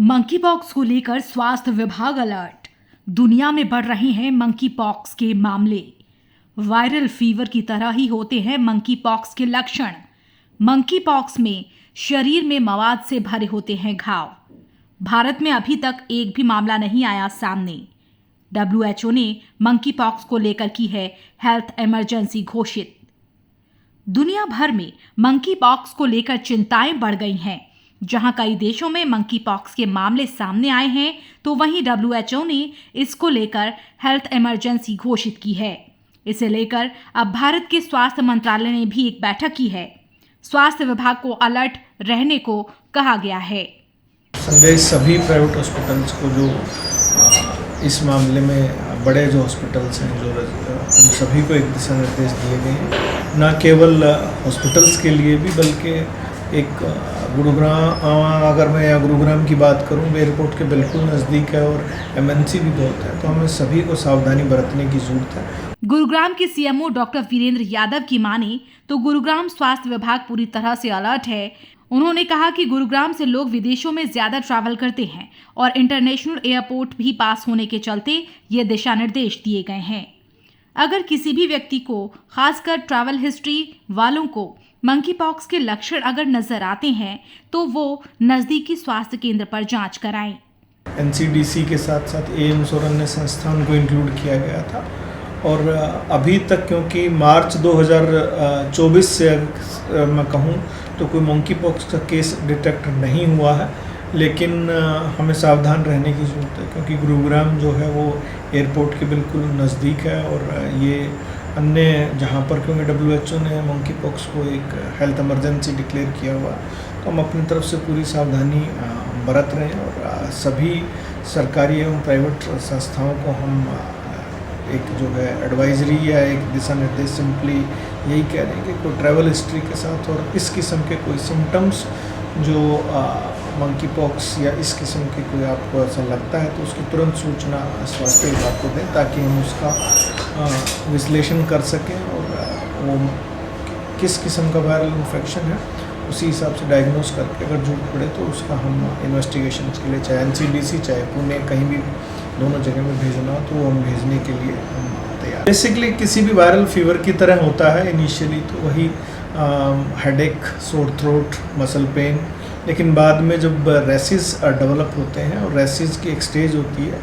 Monkey pox को लेकर स्वास्थ्य विभाग अलर्ट। दुनिया में बढ़ रहे हैं मंकी पॉक्स के मामले। वायरल फीवर की तरह ही होते हैं मंकी पॉक्स के लक्षण। मंकी पॉक्स में शरीर में मवाद से भरे होते हैं घाव। भारत में अभी तक एक भी मामला नहीं आया सामने। WHO ने मंकी पॉक्स को लेकर की है हेल्थ इमरजेंसी घोषित। दुनिया भर में मंकी पॉक्स को लेकर चिंताएं बढ़ गई हैं। जहां कई देशों में मंकी पॉक्स के मामले सामने आए हैं, तो वहीं WHO ने इसको लेकर हेल्थ इमरजेंसी घोषित की है। इसे लेकर अब भारत के स्वास्थ्य मंत्रालय ने भी एक बैठक की है। स्वास्थ्य विभाग को अलर्ट रहने को कहा गया है। संदेश सभी प्राइवेट हॉस्पिटल्स को जो इस मामले में बड़े जो हॉस्पिटल्स हैं जो उन सभी को एक दिशा निर्देश दिए गए हैं, न केवल हॉस्पिटल्स के लिए भी बल्कि एक गुरुग्राम, अगर मैं गुरुग्राम की बात करूं, एयरपोर्ट के बिल्कुल नज़दीक है और MNC भी बहुत है, तो हमें सभी को सावधानी बरतने की जरूरत है। गुरुग्राम के CMO डॉक्टर वीरेंद्र यादव की माने तो गुरुग्राम स्वास्थ्य विभाग पूरी तरह से अलर्ट है। उन्होंने कहा कि गुरुग्राम से लोग विदेशों में ज्यादा ट्रैवल करते हैं और इंटरनेशनल एयरपोर्ट भी पास होने के चलते ये दिशा निर्देश दिए गए हैं। अगर किसी भी व्यक्ति को, खासकर ट्रैवल हिस्ट्री वालों को, मंकी पॉक्स के लक्षण अगर नजर आते हैं तो वो नजदीकी स्वास्थ्य केंद्र पर जांच कराएं। NCDC के साथ साथ AIIMS और अन्य संस्थान को इंक्लूड किया गया था और अभी तक, क्योंकि मार्च 2024 से मैं कहूँ तो कोई मंकी पॉक्स का केस डिटेक्ट नहीं हुआ है, लेकिन हमें सावधान रहने की ज़रूरत है क्योंकि गुरुग्राम जो है वो एयरपोर्ट के बिल्कुल नज़दीक है और ये अन्य जहाँ पर, क्योंकि WHO ने मंकी पॉक्स को एक हेल्थ इमरजेंसी डिक्लेयर किया हुआ, तो हम अपनी तरफ से पूरी सावधानी बरत रहे हैं और सभी सरकारी एवं प्राइवेट संस्थाओं को हम एक जो है एडवाइजरी या एक दिशा निर्देश सिंपली यही कह रहे हैं कि कोई ट्रैवल हिस्ट्री के साथ और इस किस्म के कोई सिम्टम्स जो मंकी पॉक्स या इस किस्म के कोई आपको ऐसा लगता है तो उसकी तुरंत सूचना स्वास्थ्य विभाग को दें ताकि हम उसका विश्लेषण कर सकें और वो किस किस्म का वायरल इन्फेक्शन है उसी हिसाब से डायग्नोस करके अगर जरूरत पड़े तो उसका हम इन्वेस्टिगेशन के लिए चाहे NCDC चाहे पुणे कहीं भी दोनों जगह में भेजना हो तो हम भेजने के लिए हम तैयार। बेसिकली किसी भी वायरल फीवर की तरह होता है इनिशियली, तो वही headache, sore throat, muscle pain, लेकिन बाद में जब रेसिस डेवलप होते हैं और रेसिस की एक स्टेज होती है,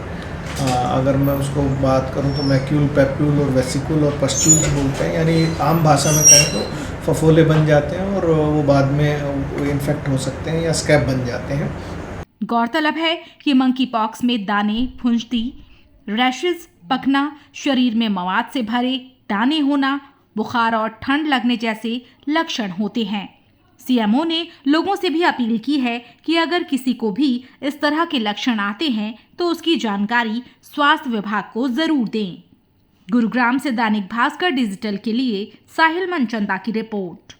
अगर मैं उसको बात करूं तो मैक्यूल, पैप्यूल और वेसिकुल और पस्ट्यूल बोलते हैं, यानी आम भाषा में कहें तो फफोले बन जाते हैं और वो बाद में इन्फेक्ट हो सकते हैं या स्कैब बन जाते हैं। गौरतलब है कि मंकी पॉक्स में दाने, फुंजती, रैशेज, पकना, शरीर में मवाद से भरे दाने होना, बुखार और ठंड लगने जैसे लक्षण होते हैं। CMO ने लोगों से भी अपील की है कि अगर किसी को भी इस तरह के लक्षण आते हैं तो उसकी जानकारी स्वास्थ्य विभाग को जरूर दें। गुरुग्राम से दैनिक भास्कर डिजिटल के लिए साहिल मनचंदा की रिपोर्ट।